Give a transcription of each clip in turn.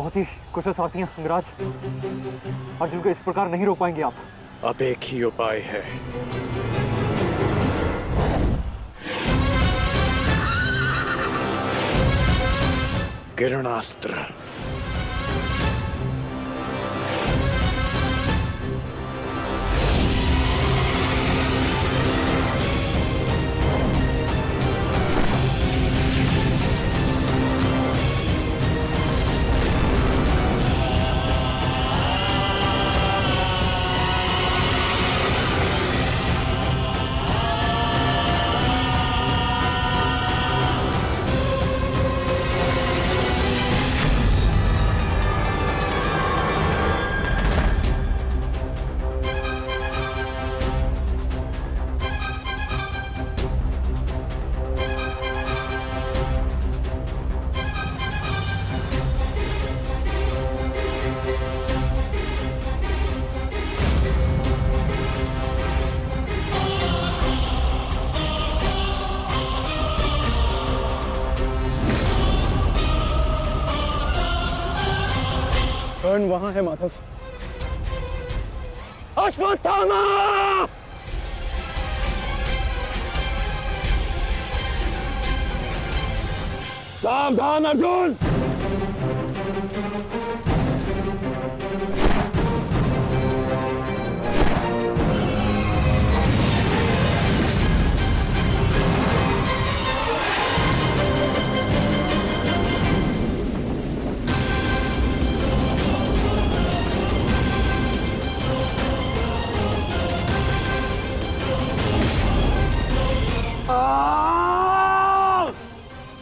बहुत ही कुशल सारथी हैं अंगराज। अर्जुन को इस प्रकार नहीं रोक पाएंगे आप। अब एक ही उपाय है। किरणास्त्र। कर्ण वहां है माधव। अश्वत्थामा! सावधान अर्जुन!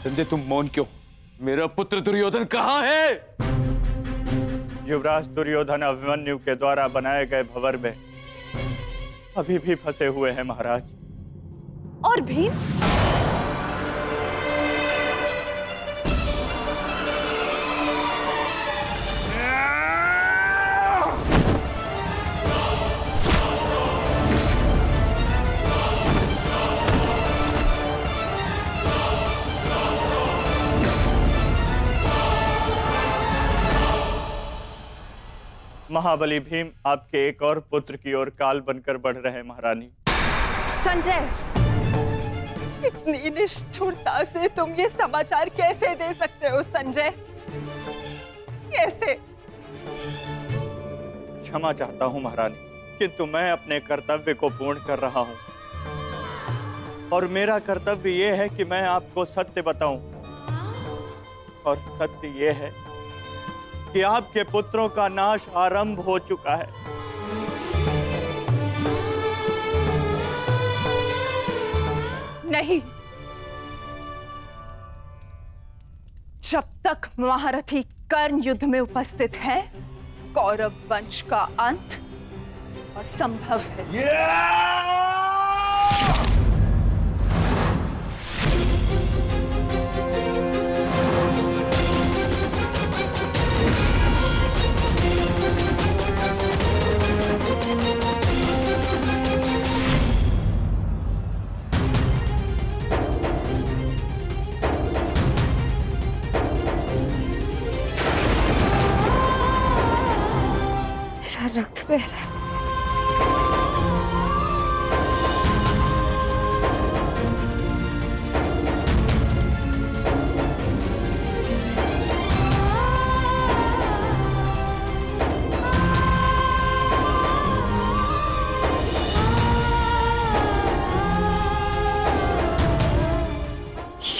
संजय, तुम मौन क्यों? मेरा पुत्र दुर्योधन कहाँ है? युवराज दुर्योधन अभिमन्यु के द्वारा बनाए गए भंवर में अभी भी फंसे हुए हैं महाराज। और भीम? महाबली भीम आपके एक और पुत्र की ओर काल बनकर बढ़ रहे हैं महारानी। संजय, इतनी निष्ठुरता से तुम ये समाचार कैसे दे सकते हो संजय? कैसे? क्षमा चाहता हूं महारानी, किंतु मैं अपने कर्तव्य को पूर्ण कर रहा हूं और मेरा कर्तव्य यह है कि मैं आपको सत्य बताऊं। और सत्य यह है कि आपके पुत्रों का नाश आरंभ हो चुका है। नहीं, जब तक महारथी कर्ण युद्ध में उपस्थित है, कौरव वंश का अंत असंभव है। रक्त बह रहा है।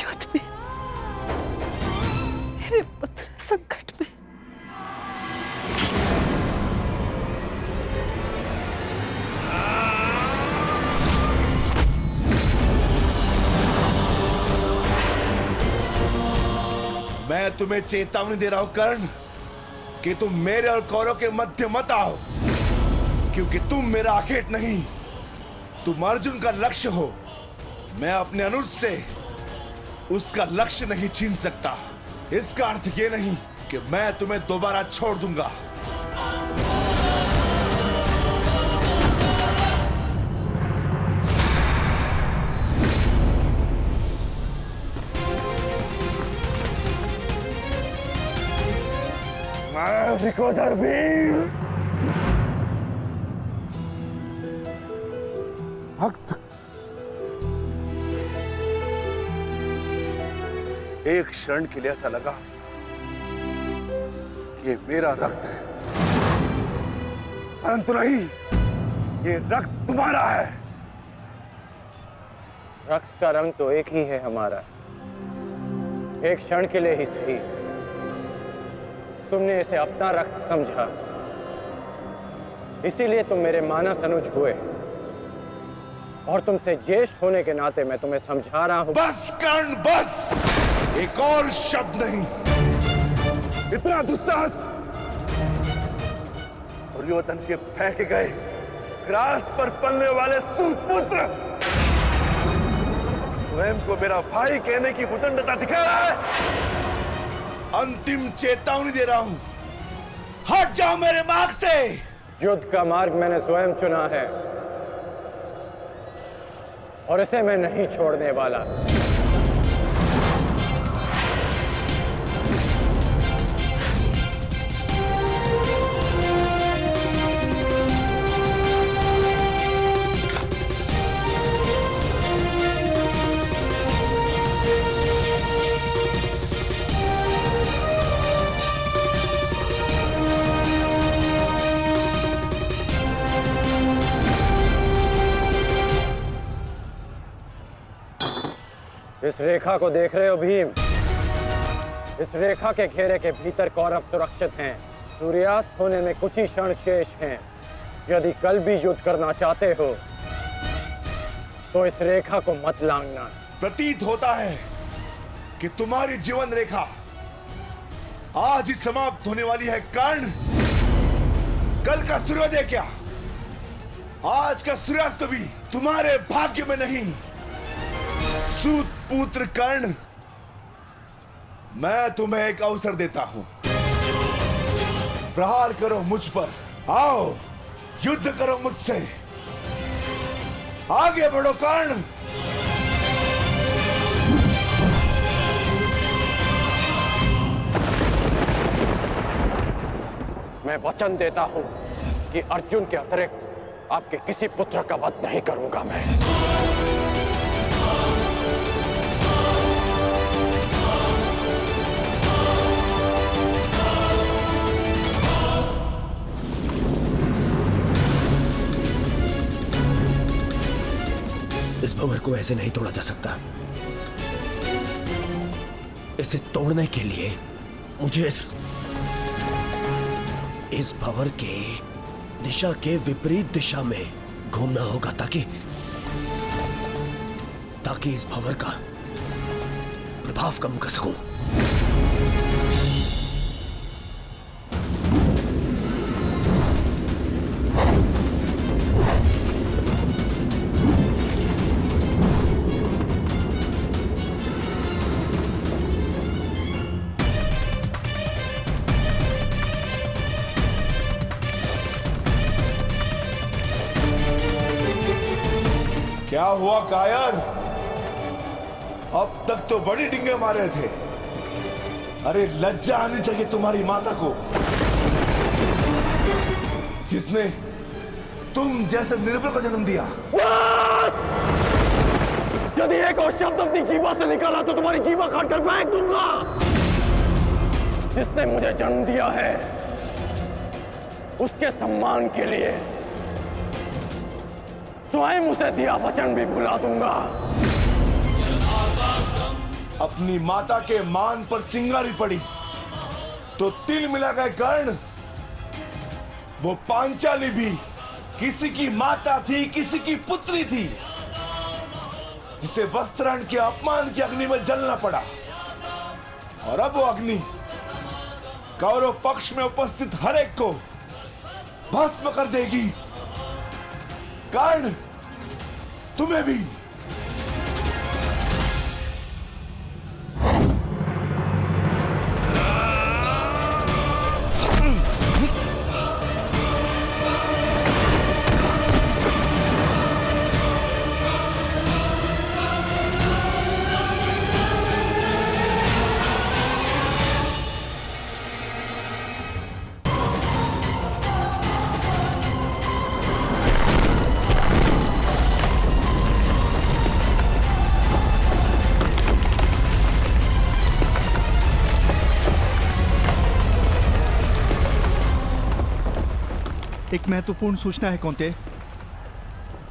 युद्ध में मेरे पुत्र संकट में। मैं तुम्हें चेतावनी दे रहा हूं कर्ण कि तुम मेरे और कौरव के मध्य मत आओ, क्योंकि तुम मेरा आखेट नहीं, तुम अर्जुन का लक्ष्य हो। मैं अपने अनुज से उसका लक्ष्य नहीं छीन सकता। इसका अर्थ ये नहीं कि मैं तुम्हें दोबारा छोड़ दूंगा। मैं विकोदर भीम भक्त, एक क्षण के लिए ऐसा लगा कि ये मेरा रक्त है, परंतु नहीं, ये रक्त तुम्हारा है। रक्त का रंग तो एक ही है हमारा, एक क्षण के लिए ही सही। तुमने इसे अपना रक्त समझा, इसीलिए तुम मेरे मानस अनुज हुए, और तुमसे ज्येष्ठ होने के नाते मैं तुम्हें समझा रहा हूं। बस कर्ण, बस, एक और शब्द नहीं। इतना दुस्साहस दुर्योधन के फेंके गए ग्रास पर पलने वाले सूतपुत्र स्वयं को मेरा भाई कहने की उदंडता दिखा रहा है। अंतिम चेतावनी दे रहा हूं, हट जाओ मेरे मार्ग से। युद्ध का मार्ग मैंने स्वयं चुना है और इसे मैं नहीं छोड़ने वाला। इस रेखा को देख रहे हो भीम? इस रेखा के घेरे के भीतर कौरव सुरक्षित हैं। सूर्यास्त होने में कुछ ही क्षण शेष हैं। यदि कल भी युद्ध करना चाहते हो तो इस रेखा को मत लांघना। प्रतीत होता है कि तुम्हारी जीवन रेखा आज ही समाप्त होने वाली है कर्ण। कल का सूर्योदय क्या, आज का सूर्यास्त भी तुम्हारे भाग्य में नहीं। सूत पुत्र कर्ण, मैं तुम्हें एक अवसर देता हूं। प्रहार करो मुझ पर, आओ युद्ध करो मुझसे। आगे बढ़ो कर्ण। मैं वचन देता हूं कि अर्जुन के अतिरिक्त आपके किसी पुत्र का वध नहीं करूंगा मैं। इस भंवर को ऐसे नहीं तोड़ा जा सकता। इसे तोड़ने के लिए मुझे इस भंवर के दिशा के विपरीत दिशा में घूमना होगा ताकि इस भंवर का प्रभाव कम कर सकूं। क्या हुआ कायर? अब तक तो बड़ी डिंगे मारे थे। अरे लज्जा आनी चाहिए तुम्हारी माता को, जिसने तुम जैसे निर्बल को जन्म दिया। यदि एक और शब्द अपनी जीवा से निकाला तो तुम्हारी जीवा काट कर फेंक दूंगा। जिसने मुझे जन्म दिया है उसके सम्मान के लिए स्वयं उसे दिया वचन भी भुला दूंगा। अपनी माता के मान पर चिंगारी पड़ी तो तिल मिला गए कर्ण। वो पांचाली भी किसी की माता थी, किसी की पुत्री थी, जिसे वस्त्राण के अपमान की अग्नि में जलना पड़ा। और अब वो अग्नि कौरव पक्ष में उपस्थित हर एक को भस्म कर देगी। कर्ण, तुम्हें भी। एक महत्वपूर्ण सूचना है कौंते।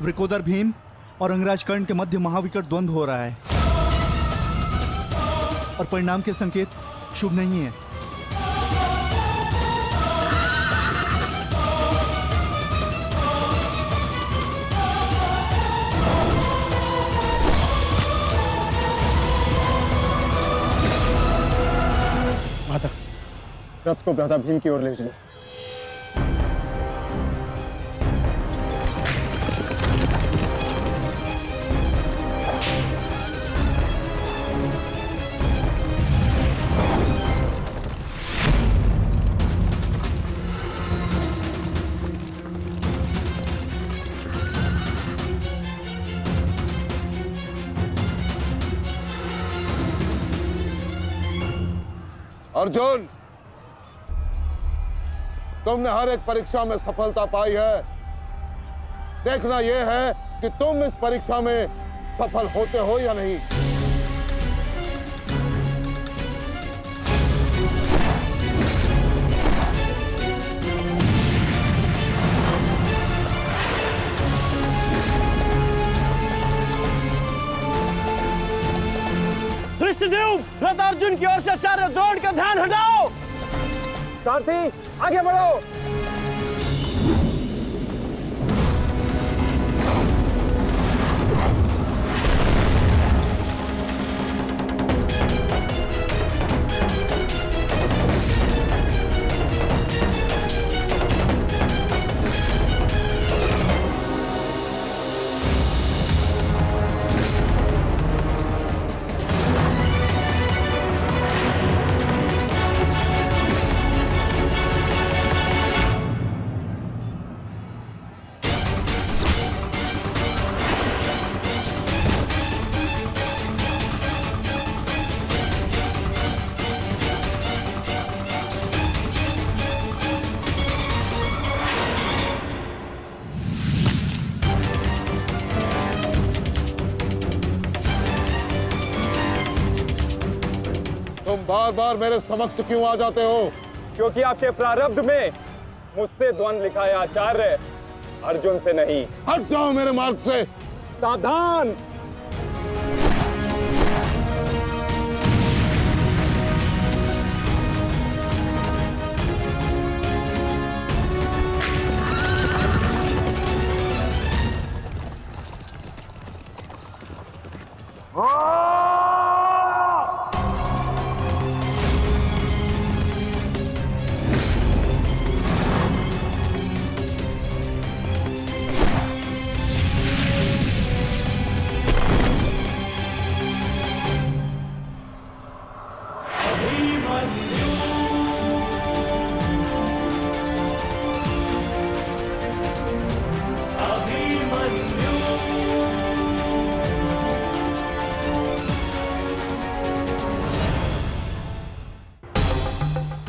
वृकोदर भीम और अंगराज कर्ण के मध्य महाविकट द्वंद्व हो रहा है और परिणाम के संकेत शुभ नहीं है। माता, रथ को भ्राता भीम की ओर ले चलो। अर्जुन, तुमने हर एक परीक्षा में सफलता पाई है। देखना यह है कि तुम इस परीक्षा में सफल होते हो या नहीं। धृष्टद्युम्न, रथ अर्जुन की ओर से आचार्य द्रोण का ध्यान हटाओ। सारथी, आगे बढ़ो। तुम बार बार मेरे समक्ष क्यों आ जाते हो? क्योंकि आपके प्रारब्ध में मुझसे द्वंद्व लिखा है आचार्य, अर्जुन से नहीं। हट जाओ मेरे मार्ग से। सावधान।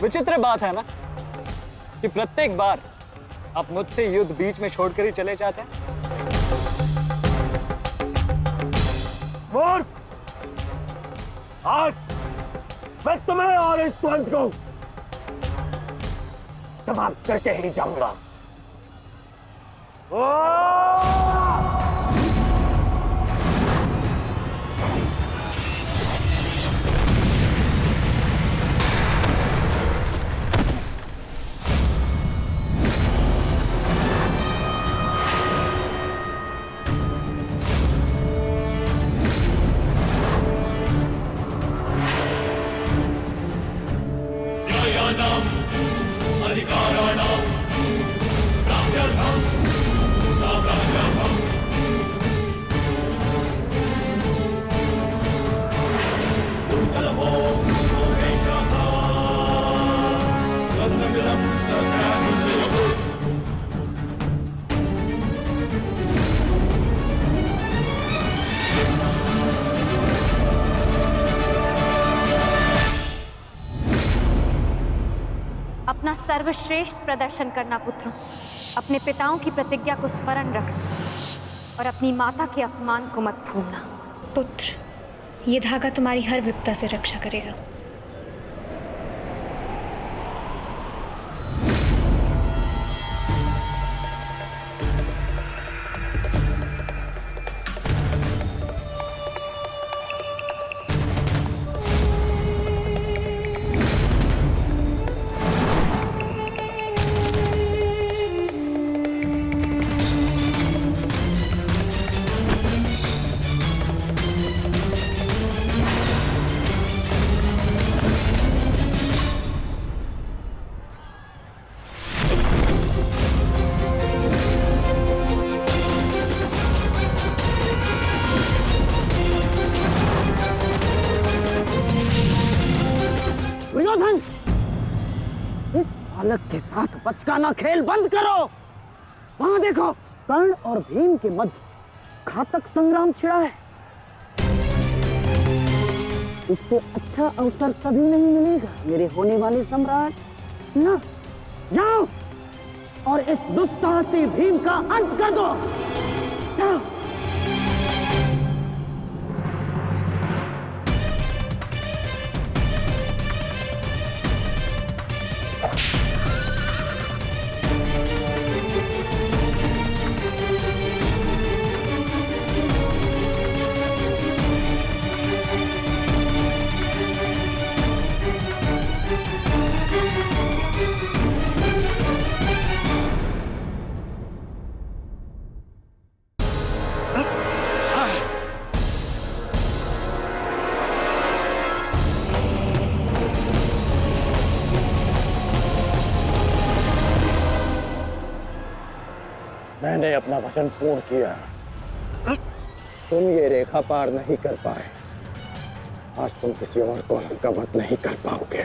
विचित्र बात है ना कि प्रत्येक बार आप मुझसे युद्ध बीच में छोड़कर ही चले जाते हैं। मूर्ख! आज मैं तुम्हें और इस द्वंद्व को समाप्त करके ही जाऊंगा। अपना सर्वश्रेष्ठ प्रदर्शन करना पुत्रों। अपने पिताओं की प्रतिज्ञा को स्मरण रखना और अपनी माता के अपमान को मत भूलना। पुत्र, ये धागा तुम्हारी हर विपदा से रक्षा करेगा। बचकाना खेल बंद करो। वहां देखो, कर्ण और भीम के मध्य घातक संग्राम छिड़ा है। इससे अच्छा अवसर कभी नहीं मिलेगा मेरे होने वाले सम्राट। ना, जाओ और इस दुस्साहसी भीम का अंत कर दो। जाओ। मैंने अपना वचन पूर्ण किया। तुम ये रेखा पार नहीं कर पाए, आज तुम किसी और कौरव का वध नहीं कर पाओगे।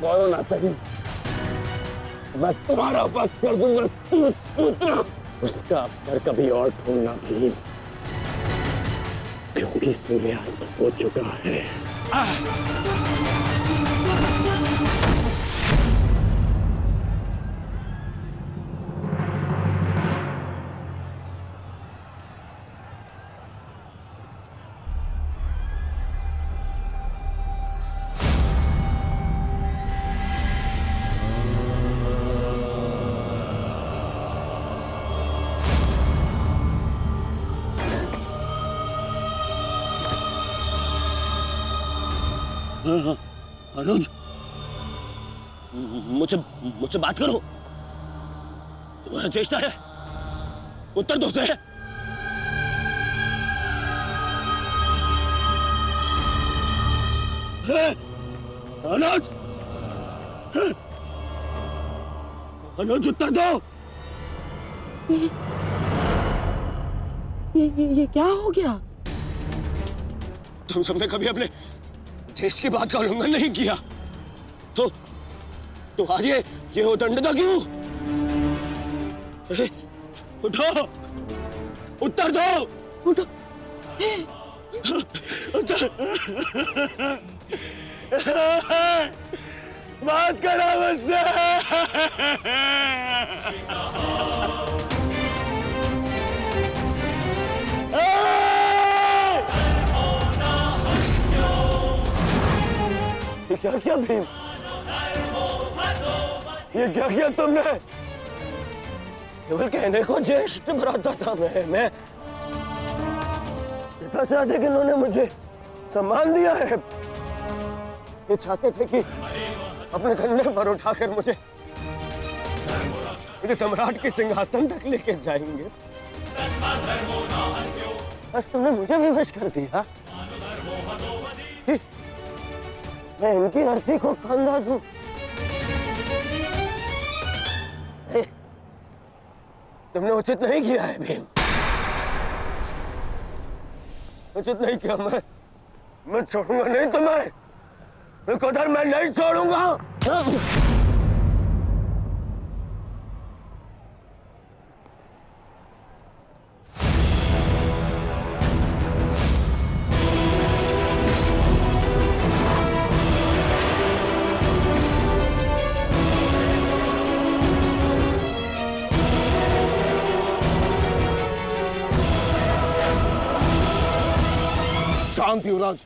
बोलो ना सही, मैं तुम्हारा वध कर दूंगा। उसका अवसर कभी और ढूंढना भी, क्योंकि सूर्यास्त हो चुका है। अनुज, मुझसे बात करो। तुम्हारा चेष्टा है, उत्तर दो से। अनुज, अनुज उत्तर दो। ये क्या हो गया? तुम सबने कभी अपने देश की बात का उल्लंघन नहीं किया, तो आज ये उदंडता क्यों? उठो, उत्तर दो। उठो, बात करो मुझसे। क्या क्या भीम, ये क्या किया तुमने? केवल कहने को ज्येष्ठ भ्राता था मैं पिता से अधिक इन्होंने मुझे सम्मान दिया है। ये चाहते थे कि अपने कंधे पर उठाकर मुझे सम्राट के सिंहासन तक लेके जाएंगे। बस तुमने मुझे विवश कर दिया। मैं इनकी अर्थी को कंधा दूं। तुमने उचित नहीं किया है भीम, उचित नहीं किया। मैं छोड़ूंगा नहीं तुम्हें, उधर मैं नहीं छोड़ूंगा। शांति युवराज,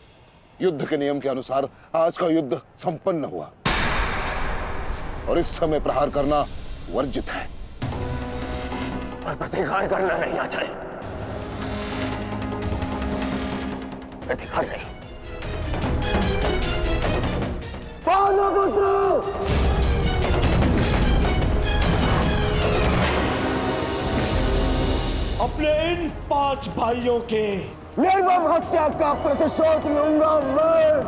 युद्ध के नियम के अनुसार आज का युद्ध संपन्न हुआ और इस समय प्रहार करना वर्जित है। पर प्रतिकार करना नहीं आचार्य, प्रतिकार नहीं। अपने इन 5 भाइयों के निर्मम हत्या का प्रतिशोध लूंगा मैं।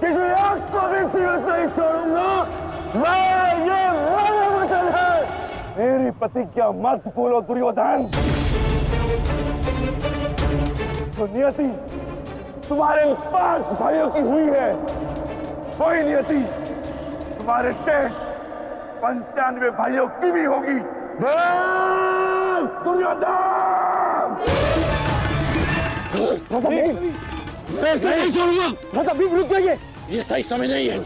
किसी एक को भी जीवित नहीं छोड़ूंगा मैं, ये मेरा वचन है। मेरी प्रतिज्ञा मत भूलो दुर्योधन। तो नियति तुम्हारे 5 भाइयों की हुई है, वही नियति तुम्हारे शेष 95 भाइयों की भी होगी। दुर्योधन! मैं इसे नहीं छोड़ूंगा। राजा भीम रुक जाइए, ये सही समय नहीं है।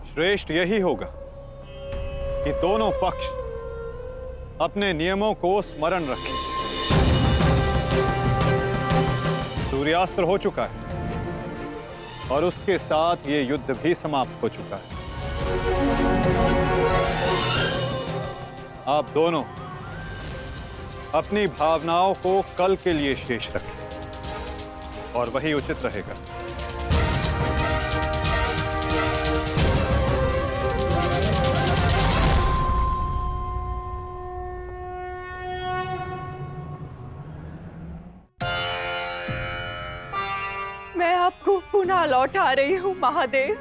श्रेष्ठ यही होगा कि दोनों पक्ष अपने नियमों को स्मरण रखें। सूर्यास्त्र हो चुका है और उसके साथ ये युद्ध भी समाप्त हो चुका है। आप दोनों अपनी भावनाओं को कल के लिए शेष रखें और वही उचित रहेगा। मैं आपको पुनः लौटा रही हूँ महादेव।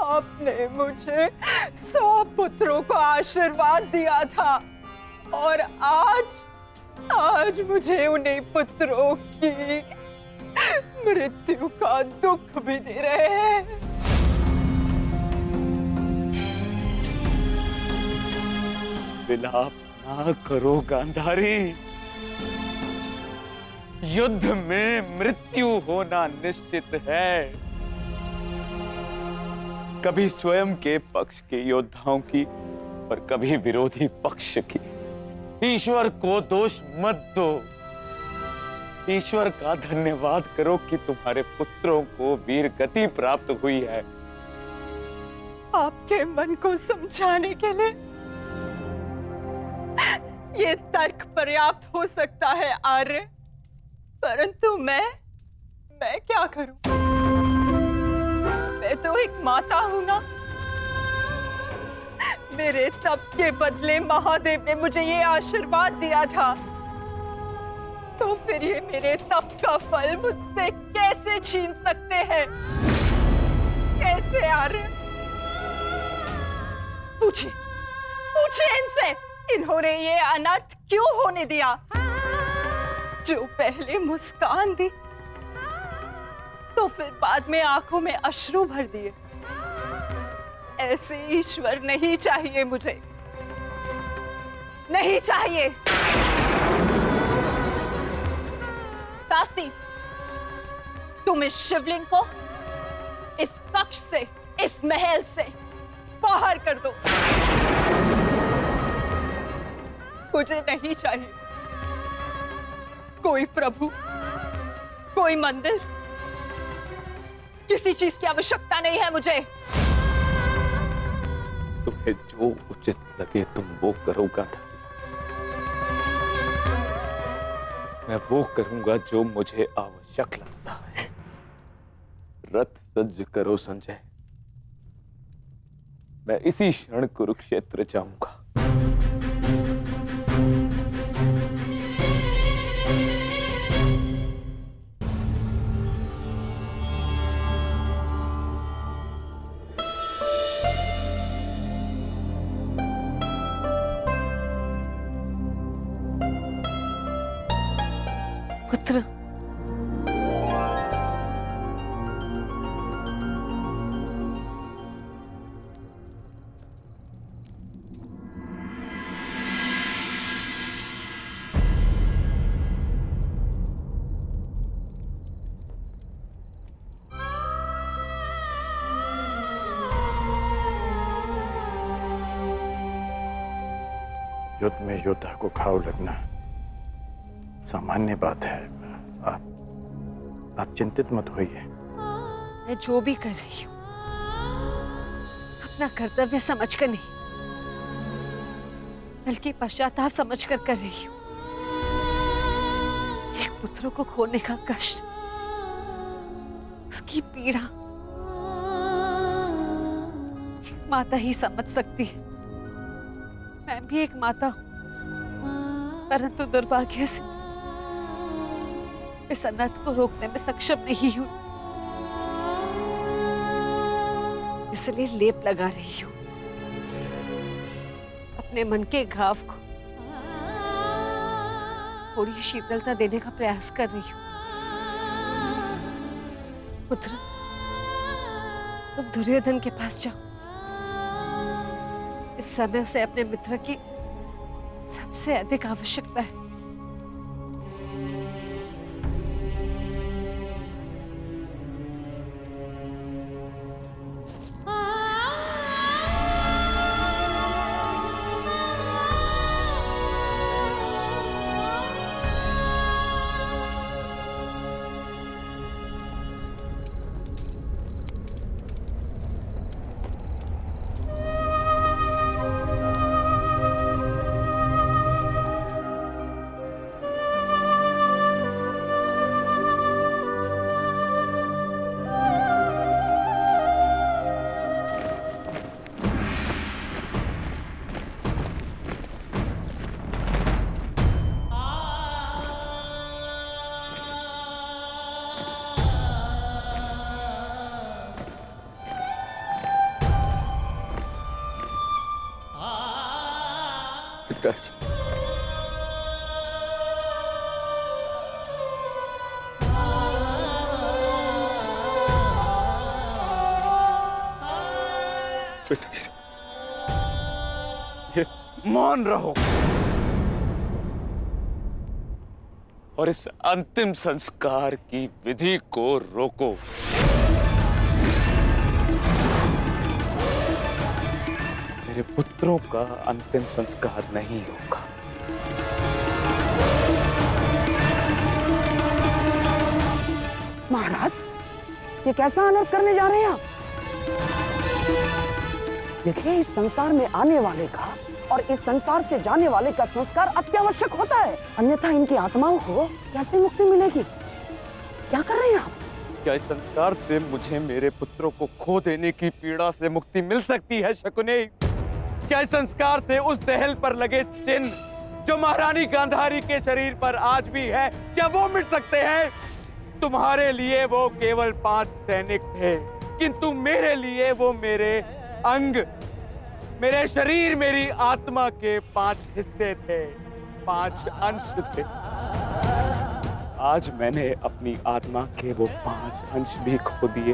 आपने मुझे 100 पुत्रों को आशीर्वाद दिया था और आज मुझे उन्हीं पुत्रों की मृत्यु का दुख भी दे रहे हैं। विलाप ना करो गांधारी। युद्ध में मृत्यु होना निश्चित है। कभी स्वयं के पक्ष के योद्धाओं की और कभी विरोधी पक्ष की। ईश्वर को दोष मत दो। ईश्वर का धन्यवाद करो कि तुम्हारे पुत्रों को वीर गति प्राप्त हुई है। आपके मन को समझाने के लिए ये तर्क पर्याप्त हो सकता है आर्य, परंतु मैं क्या करूं? मैं तो एक माता हूं ना। मेरे तप के बदले महादेव ने मुझे ये आशीर्वाद दिया था, तो फिर ये मेरे तप का फल मुझसे कैसे छीन सकते हैं? कैसे आर्य? पूछिए इनसे, इन्होंने ये अनर्थ क्यों होने दिया? जो पहले मुस्कान दी तो फिर बाद में आंखों में अश्रु भर दिए। ऐसे ईश्वर नहीं चाहिए मुझे, नहीं चाहिए। दासी, तुम इस शिवलिंग को इस कक्ष से, इस महल से बाहर कर दो। मुझे नहीं चाहिए कोई प्रभु, कोई मंदिर, किसी चीज की आवश्यकता नहीं है मुझे। तुम्हें जो उचित लगे तुम वो करोगा। मैं वो करूंगा जो मुझे आवश्यक लगता है। रथ सज्ज करो संजय। मैं इसी क्षण कुरुक्षेत्र जाऊंगा। पुत्र, युद्ध में योद्धा को घाव लगना सामान्य बात है। आप चिंतित मत होइए। मैं जो भी कर रही हूँ अपना कर्तव्य समझकर नहीं, बल्कि पश्चाताप समझकर कर रही हूँ। एक पुत्र को खोने का कष्ट, उसकी पीड़ा एक माता ही समझ सकती है। मैं भी एक माता हूं, परंतु दुर्भाग्य से इस अनर्थ को रोकने में सक्षम नहीं हूं। इसलिए लेप लगा रही हूँ, अपने मन के घाव को थोड़ी शीतलता देने का प्रयास कर रही हूँ। पुत्र, तुम दुर्योधन के पास जाओ। इस समय उसे अपने मित्र की सबसे अधिक आवश्यकता है। ये मौन रहो और इस अंतिम संस्कार की विधि को रोको। मेरे पुत्रों का अंतिम संस्कार नहीं होगा। महाराज, ये कैसा अनर्थ करने जा रहे हैं आप? देखिए, इस संसार में आने वाले का और इस संसार से जाने वाले का संस्कार अत्यावश्यक होता है, अन्यथा इनकी आत्माओं को कैसे मुक्ति मिलेगी? क्या कर रहे हैं आप? क्या इस संस्कार से मुझे मेरे पुत्रों को खो देने की पीड़ा से मुक्ति मिल सकती है शकुनी? क्या इस संस्कार से उस दहल पर लगे चिन्ह जो महारानी गांधारी के शरीर पर आज भी है, क्या वो मिट सकते हैं? तुम्हारे लिए वो केवल 5 सैनिक थे, किंतु मेरे लिए वो मेरे अंग, मेरे शरीर, मेरी आत्मा के 5 हिस्से थे, 5 अंश थे। आज मैंने अपनी आत्मा के वो 5 अंश भी खो दिए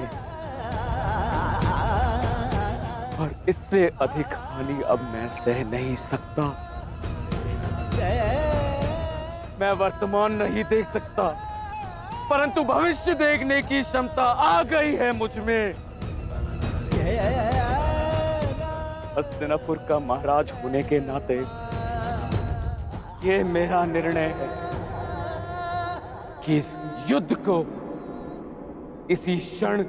और इससे अधिक हानि अब मैं सह नहीं सकता। मैं वर्तमान नहीं देख सकता, परंतु भविष्य देखने की क्षमता आ गई है मुझ में। हस्तिनापुर का महाराज होने के नाते ये मेरा निर्णय है कि इस युद्ध को इसी क्षण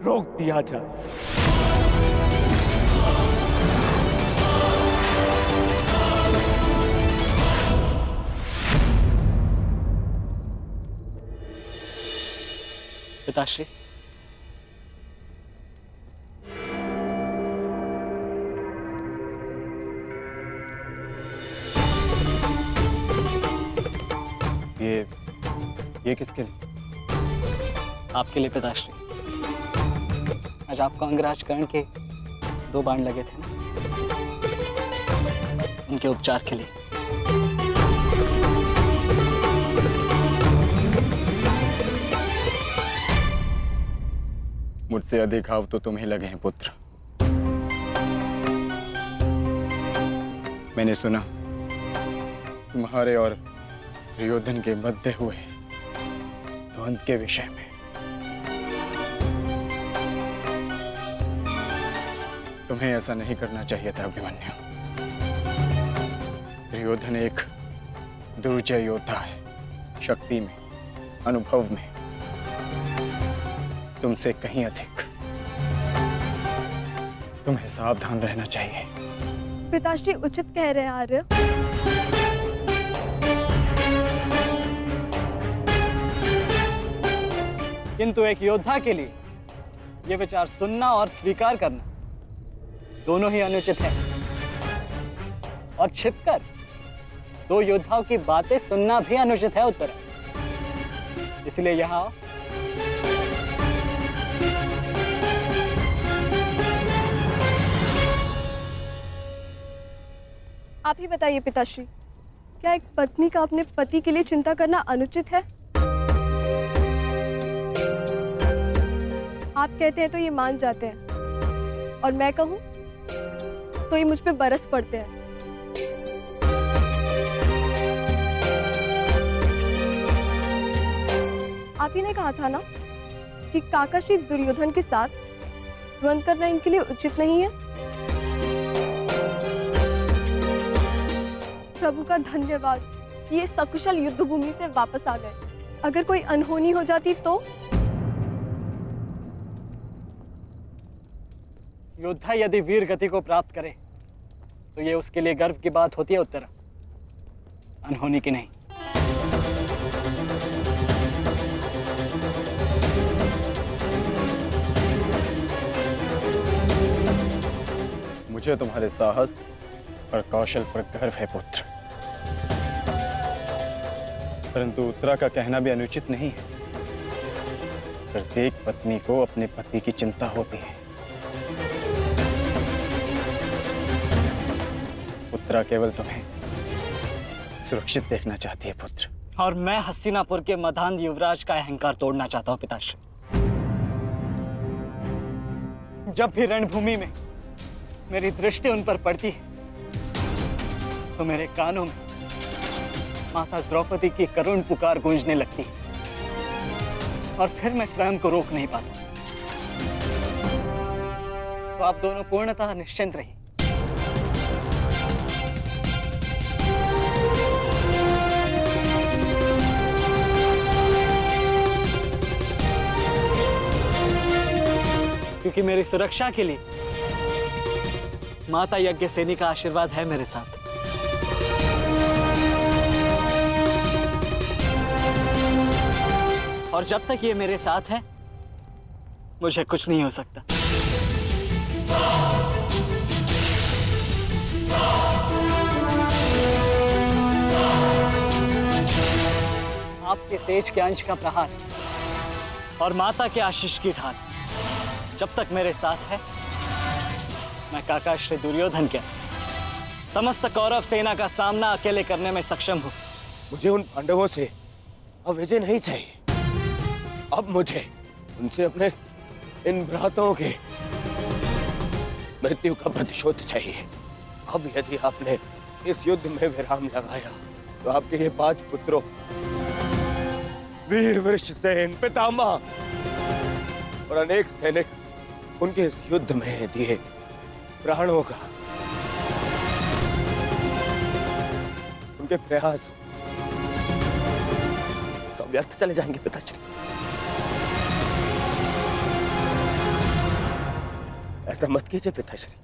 रोक दिया जाए। पिताश्री, ये किसके लिए? आपके लिए पिताश्री। आज आपको अंगराज कर्ण के 2 बाण लगे थे ना, उनके उपचार के लिए। मुझसे अधिक घाव तो तुम्हें लगे हैं पुत्र। मैंने सुना तुम्हारे और दुर्योधन के मध्य हुए द्वंद्व के विषय में। तुम्हें ऐसा नहीं करना चाहिए था अभिमन्यु। दुर्योधन एक दुर्जय योद्धा है, शक्ति में, अनुभव में तुमसे कहीं अधिक। तुम्हें सावधान रहना चाहिए। पिताश्री उचित कह रहे हैं आर्य। किंतु एक योद्धा के लिए ये विचार सुनना और स्वीकार करना दोनों ही अनुचित है, और छिपकर 2 योद्धाओं की बातें सुनना भी अनुचित है उत्तर। इसलिए यहाँ आओ। आप ही बताइए पिताश्री, क्या एक पत्नी का अपने पति के लिए चिंता करना अनुचित है? आप कहते हैं तो ये मान जाते हैं, और मैं कहूं तो ये मुझ पे बरस पड़ते हैं। आप ही ने कहा था ना कि काका श्री दुर्योधन के साथ द्वंद्व करना इनके लिए उचित नहीं है। प्रभु का धन्यवाद, ये सकुशल युद्ध भूमि से वापस आ गए। अगर कोई अनहोनी हो जाती तो? योद्धा यदि वीर गति को प्राप्त करे तो ये उसके लिए गर्व की बात होती है उत्तरा, अनहोनी की नहीं। मुझे तुम्हारे साहस और कौशल पर गर्व है पुत्र, परंतु उत्तरा का कहना भी अनुचित नहीं है। प्रत्येक पत्नी को अपने पति की चिंता होती है। उत्तरा केवल तुम्हें सुरक्षित देखना चाहती है पुत्र। और मैं हस्तिनापुर के मधान युवराज का अहंकार तोड़ना चाहता हूं पिताश्री। जब भी रणभूमि में मेरी दृष्टि उन पर पड़ती है तो मेरे कानों में माता द्रौपदी की करुण पुकार गूंजने लगती है, और फिर मैं स्वयं को रोक नहीं पाता। तो आप दोनों पूर्णतः निश्चिंत रहिए। क्योंकि मेरी सुरक्षा के लिए माता यज्ञसेनी का आशीर्वाद है मेरे साथ। और जब तक ये मेरे साथ है मुझे कुछ नहीं हो सकता। आपके तेज के अंश का प्रहार और माता के आशीष की ढाल जब तक मेरे साथ है, मैं काका श्री दुर्योधन के समस्त कौरव सेना का सामना अकेले करने में सक्षम हूं। मुझे उन पांडवों से अब विजय नहीं चाहिए। अब मुझे उनसे अपने इन भ्राताओं के मृत्यु का प्रतिशोध चाहिए। अब यदि आपने इस युद्ध में विराम लगाया तो आपके ये 5 पुत्रों वीर वृषसेन, पितामह और अनेक सैनिक उनके इस युद्ध में दिए प्राणों का, उनके प्रयास सब व्यर्थ चले जाएंगे पिताश्री। ऐसा मत कीजिए पिताश्री।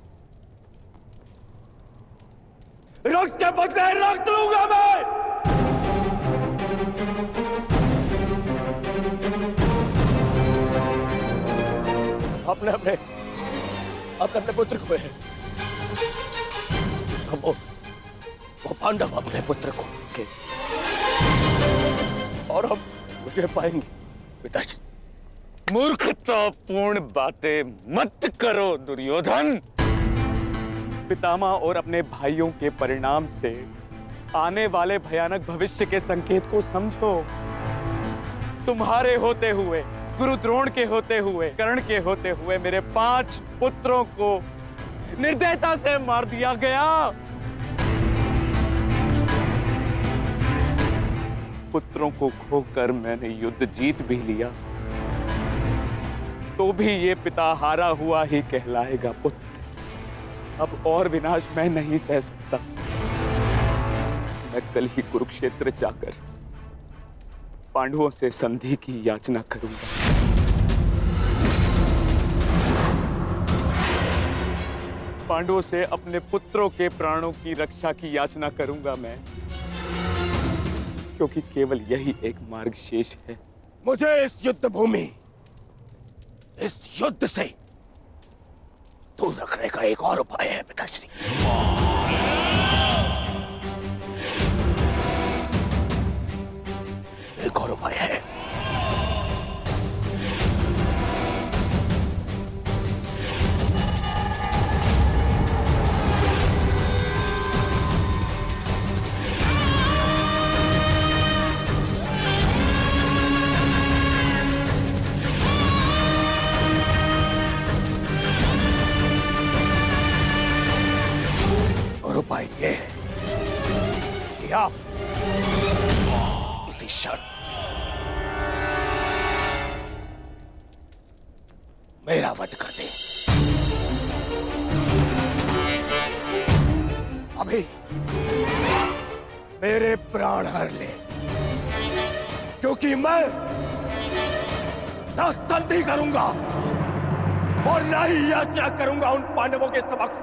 रक्त के बदले रक्त लूंगा मैं। अपने अपने अपने पुत्र को है। अब वो पांडव अपने पुत्र को के और हम मुझे पाएंगे पिताश्री। मूर्खतापूर्ण बातें मत करो दुर्योधन। पितामह और अपने भाइयों के परिणाम से आने वाले भयानक भविष्य के संकेत को समझो। तुम्हारे होते हुए, गुरु द्रोण के होते हुए, कर्ण के होते हुए मेरे 5 पुत्रों को निर्दयता से मार दिया गया। पुत्रों को खोकर मैंने युद्ध जीत भी लिया, तो भी ये पिता हारा हुआ ही कहलाएगा पुत्र। अब और विनाश मैं नहीं सह सकता। मैं कल ही कुरुक्षेत्र जाकर पांडवों से संधि की याचना करूंगा। पांडवों से अपने पुत्रों के प्राणों की रक्षा की याचना करूंगा मैं, क्योंकि केवल यही एक मार्ग शेष है। मुझे इस युद्ध भूमि, इस युद्ध से दूर रखने का एक और उपाय है पिताश्री। एक और उपाय है। यह है कि आप इसी क्षण मेरा वध कर दें। अभी मेरे प्राण हर ले, क्योंकि मैं ना संधि करूंगा और ना ही याचना करूंगा उन पांडवों के समक्ष।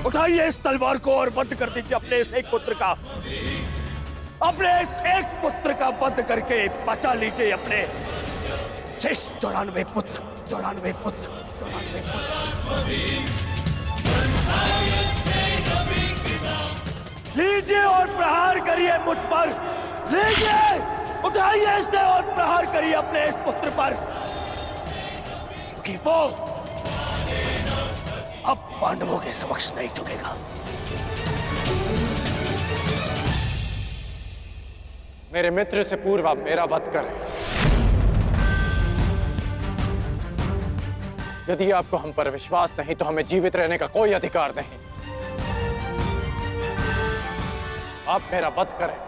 उठाइए इस तलवार को और वध कर दीजिए अपने इस एक पुत्र का। अपने इस एक पुत्र का वध करके बचा लीजिए अपने शेष 94 पुत्र। लीजिए और प्रहार करिए मुझ पर। लीजिए, उठाइए इसे और प्रहार करिए अपने इस पुत्र पर, क्योंकि वो अब पांडवों के समक्ष नहीं झुकेगा। मेरे मित्र से पूर्व आप मेरा वध करें। यदि आपको हम पर विश्वास नहीं तो हमें जीवित रहने का कोई अधिकार नहीं। आप मेरा वध करें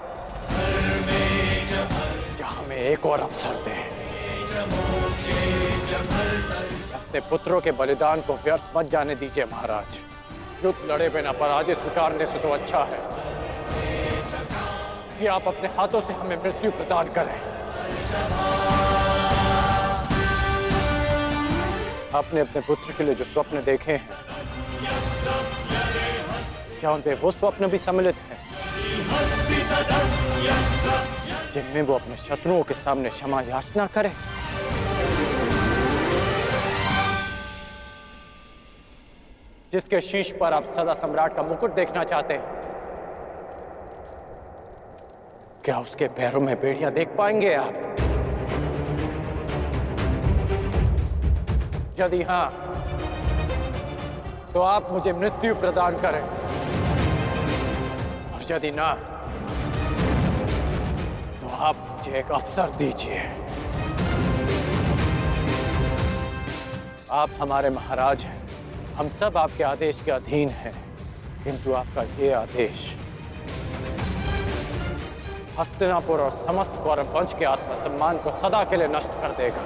या हमें एक और अवसर दें। अपने पुत्रों के बलिदान को व्यर्थ मत जाने दीजिए महाराज। युद्ध लड़े बिना पराजय स्वीकारने से तो अच्छा है कि आप अपने हाथों से हमें मृत्यु प्रदान करें। आपने अपने पुत्र के लिए जो स्वप्न देखे हैं, क्या उनपे वो स्वप्न भी सम्मिलित हैं जिनमें वो अपने शत्रुओं के सामने क्षमा याचना करे? जिसके शीश पर आप सदा सम्राट का मुकुट देखना चाहते हैं, क्या उसके पैरों में बेड़ियां देख पाएंगे आप? यदि हां, तो आप मुझे मृत्यु प्रदान करें, और यदि ना, तो आप मुझे एक अवसर दीजिए। आप हमारे महाराज हैं, हम सब आपके आदेश के अधीन हैं, किंतु आपका ये आदेश हस्तिनापुर और समस्त कौरव वंश के आत्मसम्मान को सदा के लिए नष्ट कर देगा।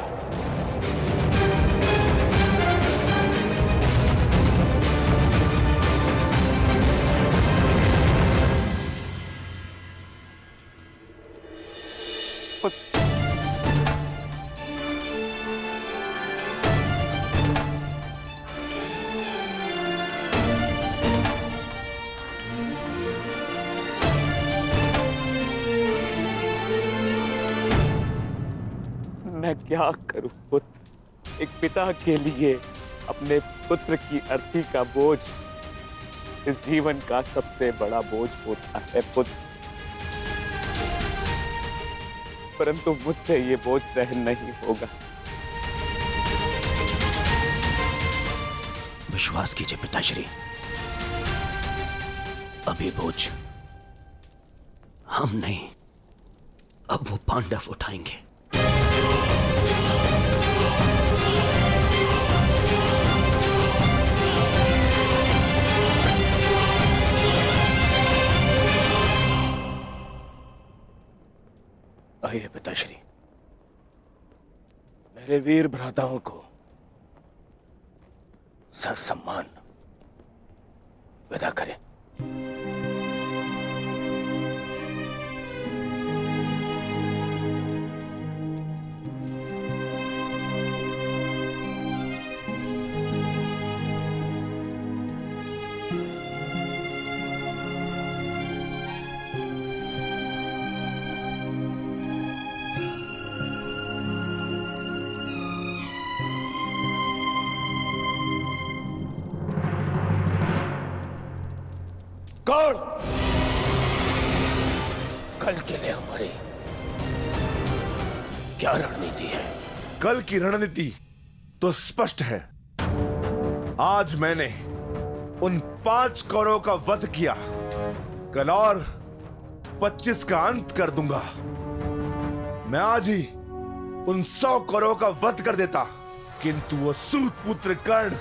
मैं क्या करूं पुत्र? एक पिता के लिए अपने पुत्र की अर्थी का बोझ इस जीवन का सबसे बड़ा बोझ होता है पुत्र, परंतु मुझसे ये बोझ सहन नहीं होगा। विश्वास कीजिए पिताश्री, अभी बोझ हम नहीं, अब वो पांडव उठाएंगे। आइए पिताश्री, मेरे वीर भ्राताओं को ससम्मान विदा करें। कौन कल के लिए हमारी क्या रणनीति है? कल की रणनीति तो स्पष्ट है। आज मैंने उन 5 कौरवों का वध किया, कल और 25 का अंत कर दूंगा। मैं आज ही उन 100 कौरवों का वध कर देता, किंतु वो सूत पुत्र कर्ण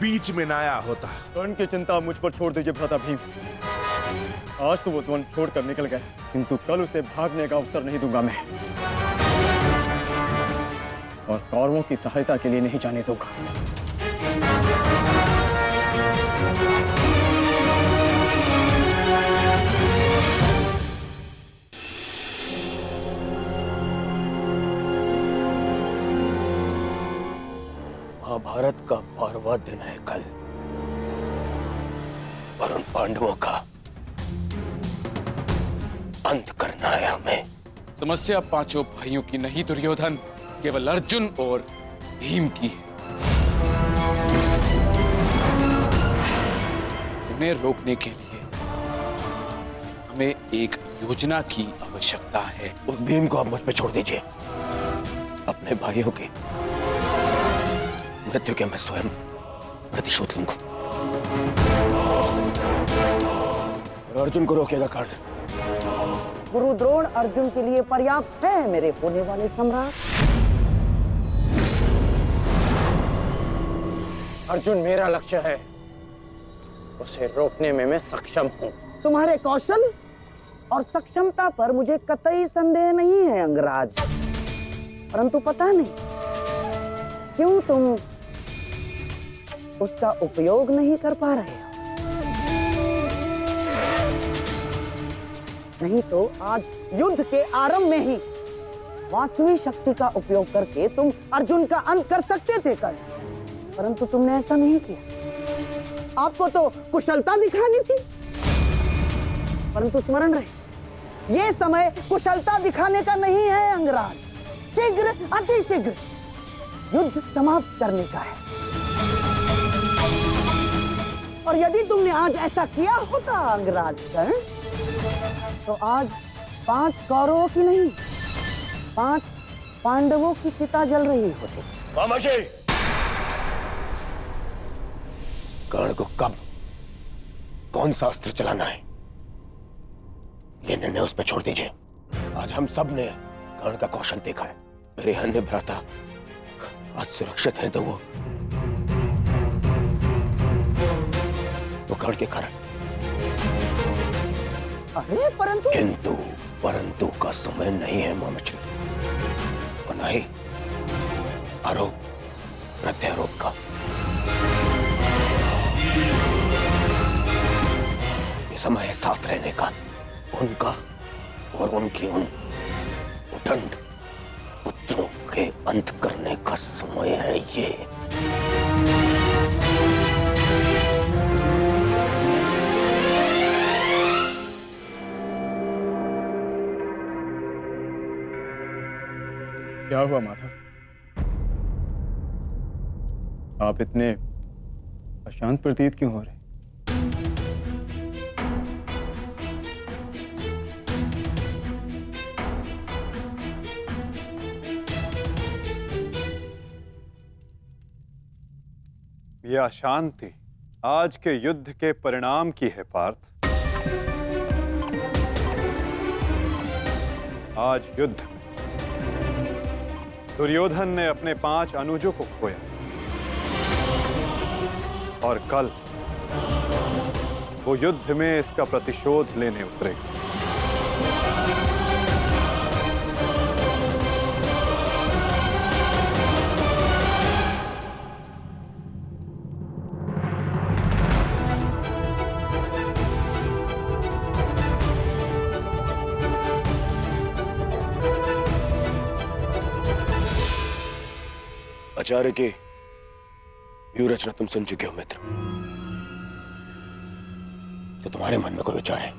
बीच में ना आया होता। कर्ण की चिंता मुझ पर छोड़ दीजिए भ्राता भीम। आज तो वो द्वंद छोड़कर निकल गए, किंतु कल उसे भागने का अवसर नहीं दूंगा मैं, और कौरवों की सहायता के लिए नहीं जाने दूंगा। महाभारत का 12वां दिन है कल, और उन पांडवों का अंत करना है हमें। समस्या पांचों भाइयों की नहीं दुर्योधन, केवल अर्जुन और भीम की है। उन्हें रोकने के लिए हमें एक योजना की आवश्यकता है। उस भीम को आप मुझ पे छोड़ दीजिए। अपने भाइयों की मृत्यु के मैं स्वयं प्रतिशोध लूंगा। और अर्जुन को रोकेगा कर्ण। गुरु द्रोण अर्जुन के लिए पर्याप्त है मेरे होने वाले सम्राट। अर्जुन मेरा लक्ष्य है, उसे रोकने में मैं सक्षम हूं। तुम्हारे कौशल और सक्षमता पर मुझे कतई संदेह नहीं है अंगराज, परंतु पता नहीं क्यों तुम उसका उपयोग नहीं कर पा रहे हो। नहीं तो आज युद्ध के आरंभ में ही वास्तविक शक्ति का उपयोग करके तुम अर्जुन का अंत कर सकते थे कर्ण, परंतु तुमने ऐसा नहीं किया। आपको तो कुशलता दिखानी थी, परंतु स्मरण रहे ये समय कुशलता दिखाने का नहीं है अंगराज। शीघ्र अतिशीघ्र युद्ध समाप्त करने का है। और यदि तुमने आज ऐसा किया होता अंगराज कर्ण, तो आज 5 कौरवों की नहीं 5 पांडवों की चिता जल रही होती। मामाजी, कर्ण को कब कौन सा अस्त्र चलाना है ये निर्णय उस पर छोड़ दीजिए। आज हम सब ने कर्ण का कौशल देखा है। मेरे अन्य भ्राता आज सुरक्षित हैं, तो वो कर्ण के कारण। अरे परंतु का समय नहीं है मामाजी, और न ही आरोप प्रत्यारोप का। ये समय है साथ रहने का, उनका और उनकी उन उदंड पुत्रों के अंत करने का समय है ये। क्या हुआ माधव? आप इतने अशांत प्रतीत क्यों हो रहे? यह अशांति आज के युद्ध के परिणाम की है पार्थ। आज युद्ध में दुर्योधन ने अपने 5 अनुजों को खोया, और कल वो युद्ध में इसका प्रतिशोध लेने उतरेगा। आचार्य की व्यूह रचना तुम सुन चुके हो मित्र, तो तुम्हारे मन में कोई विचार है?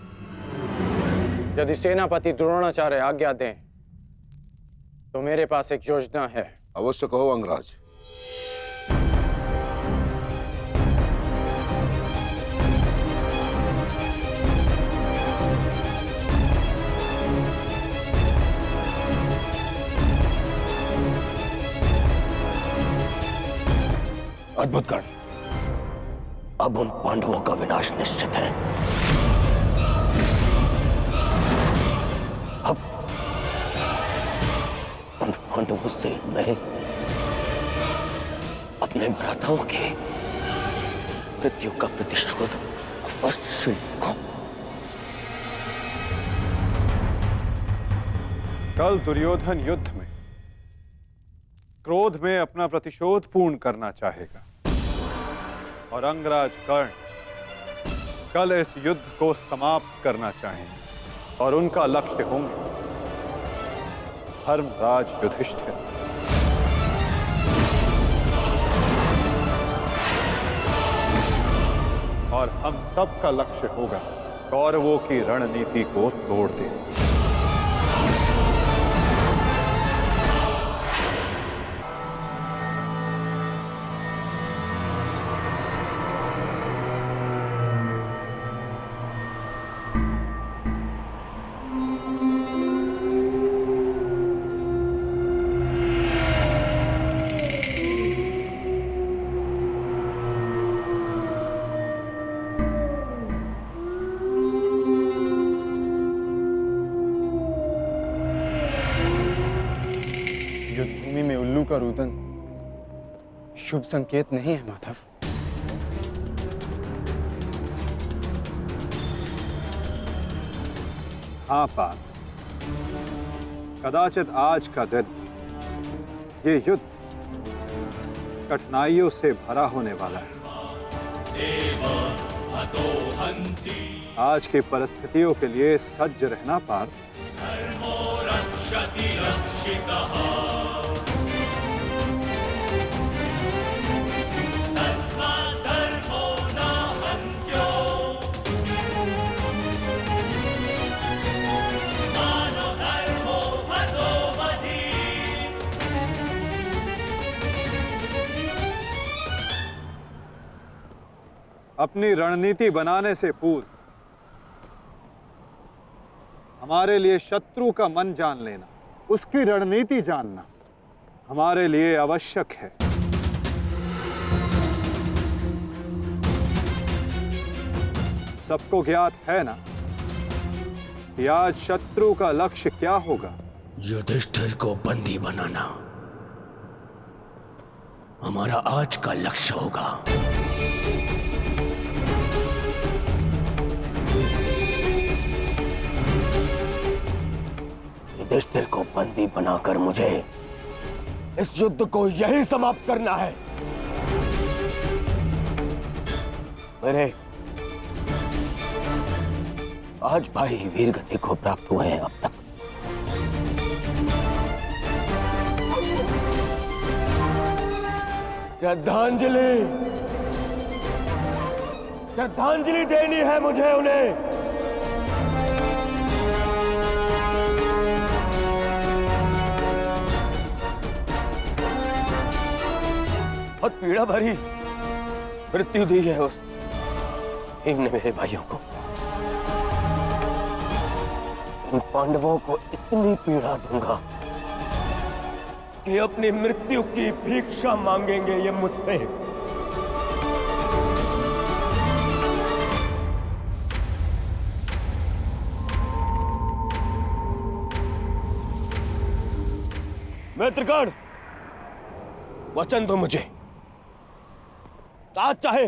यदि सेनापति द्रोणाचार्य आज्ञा दें तो मेरे पास एक योजना है। अवश्य कहो अंगराज। अद्भुत कर्ण, अब उन पांडवों का विनाश निश्चित है। अब उन पांडवों से मैं अपने भ्राताओं की मृत्यु का प्रतिशोध अवश्य लूंगा। कल दुर्योधन युद्ध में क्रोध में अपना प्रतिशोध पूर्ण करना चाहेगा और अंगराज कर्ण कल इस युद्ध को समाप्त करना चाहेंगे और उनका लक्ष्य होंगे धर्मराज युधिष्ठिर। और हम सब का लक्ष्य होगा कौरवों की रणनीति को तोड़ देना। युद्धभूमि में उल्लू का रुदन शुभ संकेत नहीं है माधव। हाँ पार्थ, कदाचित आज का दिन ये युद्ध कठिनाइयों से भरा होने वाला है। आज की परिस्थितियों के लिए सज्ज रहना पार्थ। अपनी रणनीति बनाने से पूर्व हमारे लिए शत्रु का मन जान लेना, उसकी रणनीति जानना हमारे लिए आवश्यक है। सबको ज्ञात है ना कि आज शत्रु का लक्ष्य क्या होगा? युधिष्ठिर को बंदी बनाना हमारा आज का लक्ष्य होगा। युधिष्ठिर को बंदी बनाकर मुझे इस युद्ध को यही समाप्त करना है। मेरे आज भाई वीर गति को प्राप्त हुए हैं अब तक। श्रद्धांजलि श्रद्धांजलि देनी है मुझे उन्हें। बहुत पीड़ा भरी मृत्यु दी है उस भीम ने मेरे भाइयों को। इन पांडवों को इतनी पीड़ा दूंगा कि अपनी मृत्यु की भिक्षा मांगेंगे ये मुझसे। मित्रगण, वचन दो मुझे, आज चाहे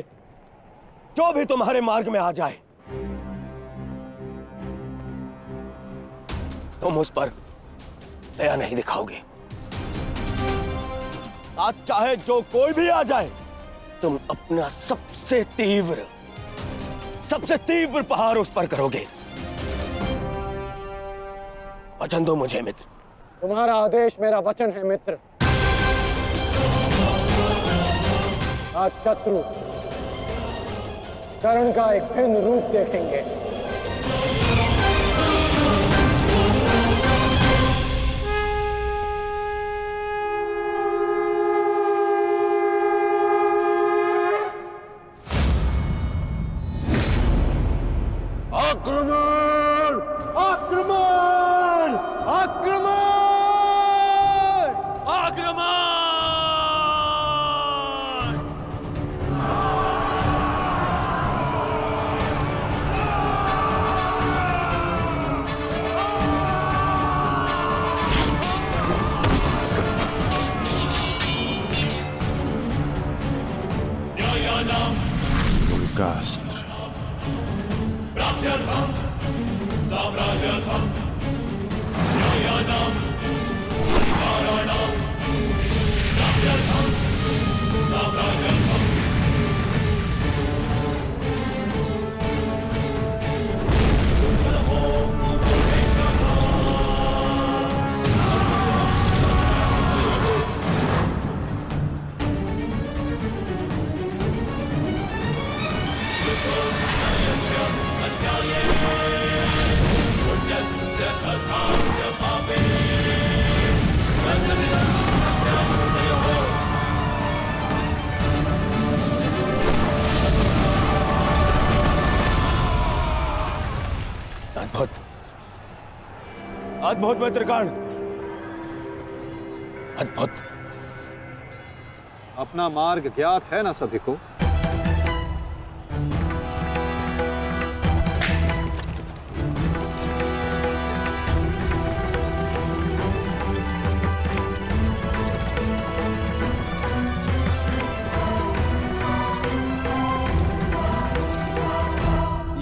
जो भी तुम्हारे मार्ग में आ जाए तुम उस पर दया नहीं दिखाओगे। आज चाहे जो कोई भी आ जाए तुम अपना सबसे तीव्र प्रहार उस पर करोगे। वचन दो मुझे मित्र। तुम्हारा आदेश मेरा वचन है मित्र। आज शत्रु कर्ण का एक भिन्न रूप देखेंगे। आक्रमण! आक्रमण! आक्रमण! आक्रमण! अद्भुत मित्रगण, अद्भुत। अपना मार्ग ज्ञात है ना सभी को?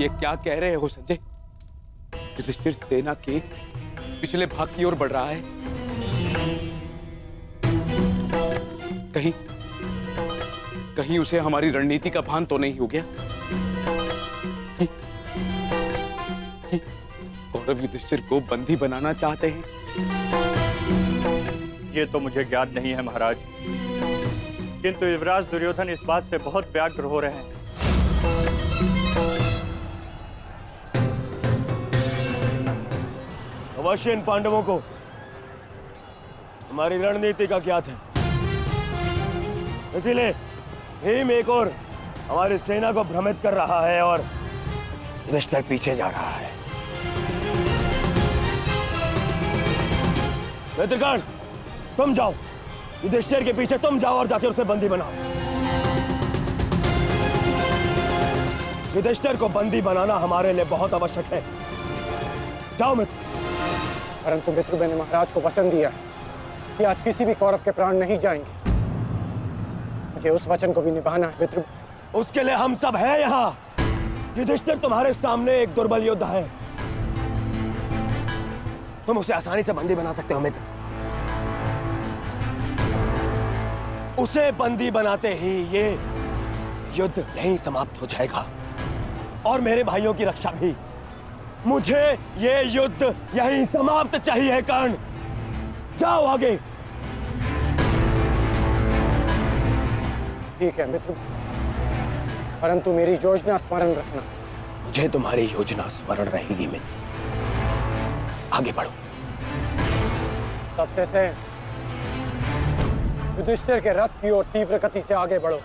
ये क्या कह रहे हो संजय? युधिष्ठिर सेना के पिछले भाग की ओर बढ़ रहा है। कहीं उसे हमारी रणनीति का भान तो नहीं हो गया? कौरव युधिष्ठिर को बंदी बनाना चाहते हैं? ये तो मुझे ज्ञात नहीं है महाराज, किंतु युवराज दुर्योधन इस बात से बहुत व्यग्र हो रहे हैं। अवश्य इन पांडवों को हमारी रणनीति का ज्ञात है, इसीलिए भीम एक और हमारी सेना को भ्रमित कर रहा है और युधिष्ठिर पीछे जा रहा है। मित्रगण, तुम जाओ, युधिष्ठिर के पीछे तुम जाओ और जाके उसे बंदी बनाओ। युधिष्ठिर को बंदी बनाना हमारे लिए बहुत आवश्यक है। जाओ मित्र। परंतु मित्र, मैंने महाराज को वचन दिया कि आज किसी भी कौरव के प्राण नहीं जाएंगे। मुझे उस वचन को भी निभाना है मित्र। उसके लिए हम सब हैं यहाँ। युधिष्ठिर तुम्हारे सामने एक दुर्बल योद्धा है, तुम उसे आसानी से बंदी बना सकते हो मित्र। उसे बंदी बनाते ही ये युद्ध यहीं समाप्त हो जाएगा और मेरे भाइयों की रक्षा भी। मुझे ये युद्ध यहीं समाप्त चाहिए। कर्ण, जाओ आगे। ठीक है मित्र, परंतु मेरी योजना स्मरण रखना। मुझे तुम्हारी योजना स्मरण रहेगी मित्र। आगे बढ़ो। तब से युधिष्ठिर के रथ की ओर तीव्र गति से आगे बढ़ो।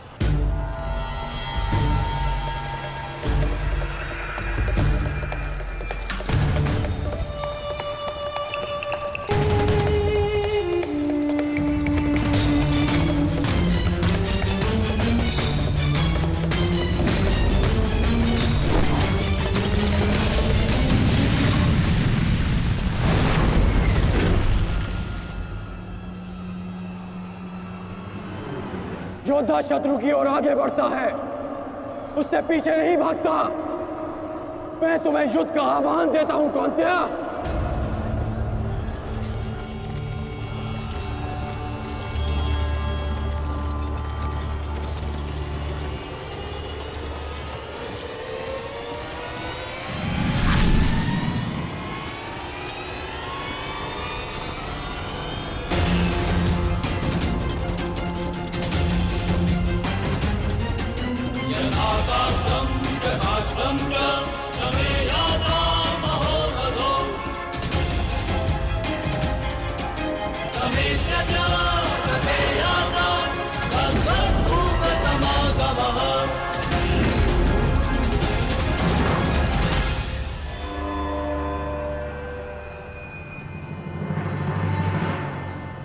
योद्धा शत्रु की ओर आगे बढ़ता है, उससे पीछे नहीं भागता। मैं तुम्हें युद्ध का आह्वान देता हूं कौन्तेय।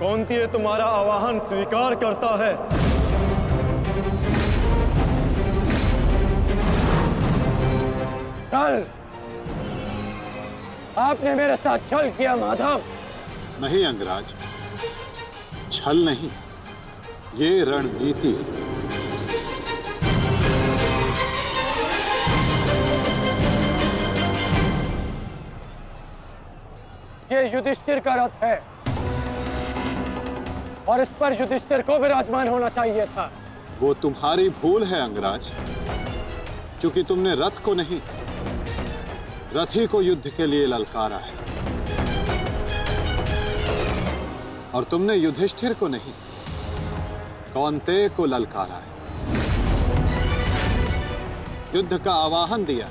कौन्तेय तुम्हारा आवाहन स्वीकार करता है। कल आपने मेरे साथ छल किया माधव। नहीं अंगराज, छल नहीं, ये रणनीति है। ये युधिष्ठिर का रथ है और इस पर युधिष्ठिर को विराजमान होना चाहिए था। वो तुम्हारी भूल है अंगराज, क्योंकि तुमने रथ को नहीं, रथी को युद्ध के लिए ललकारा है। और तुमने युधिष्ठिर को नहीं, कौन्तेय को ललकारा है, युद्ध का आवाहन दिया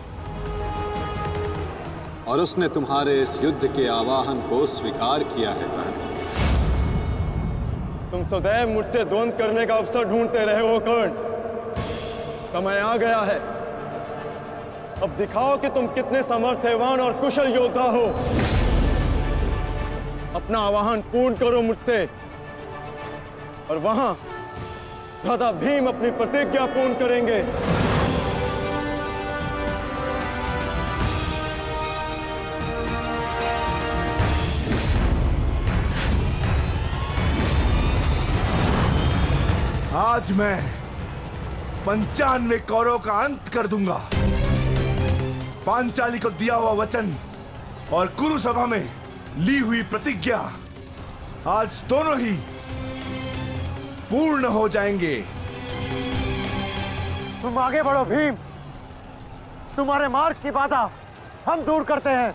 और उसने तुम्हारे इस युद्ध के आवाहन को स्वीकार किया है। तुम सदैव मुझसे द्वंद्व करने का अवसर ढूंढते रहे हो कर्ण। समय आ गया है, अब दिखाओ कि तुम कितने समर्थवान और कुशल योद्धा हो। अपना आवाहन पूर्ण करो मुझसे, और वहां भ्राता भीम अपनी प्रतिज्ञा पूर्ण करेंगे। आज मैं 95 कौरवों का अंत कर दूंगा। पांचाली को दिया हुआ वचन और कुरु सभा में ली हुई प्रतिज्ञा आज दोनों ही पूर्ण हो जाएंगे। तुम आगे बढ़ो भीम, तुम्हारे मार्ग की बाधा हम दूर करते हैं,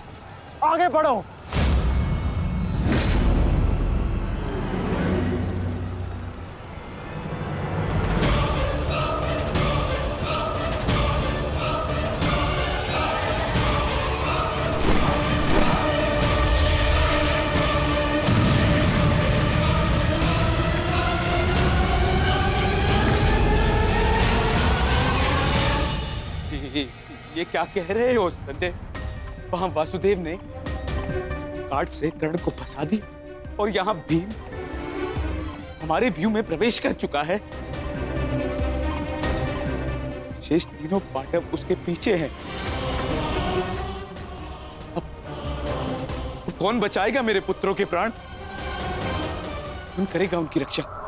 आगे बढ़ो। ये क्या कह रहे हो संजय? वहां वासुदेव ने काट से कर्ण को फंसा दी और यहाँ भीम हमारे व्यू में प्रवेश कर चुका है। शेष तीनों पांडव उसके पीछे हैं। अब कौन बचाएगा मेरे पुत्रों के प्राण? कौन करेगा उनकी रक्षा?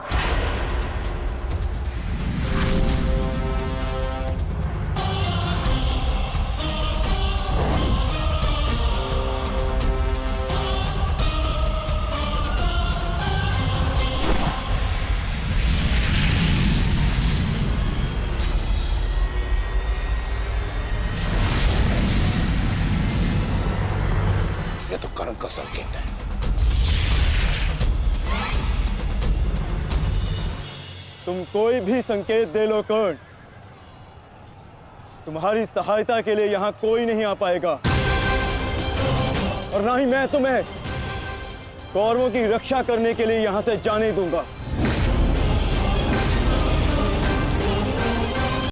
कर्ण का संकेत है। तुम कोई भी संकेत दे लो कर्ण, तुम्हारी सहायता के लिए यहां कोई नहीं आ पाएगा, और ना ही मैं तुम्हें कौरवों की रक्षा करने के लिए यहां से जाने दूंगा।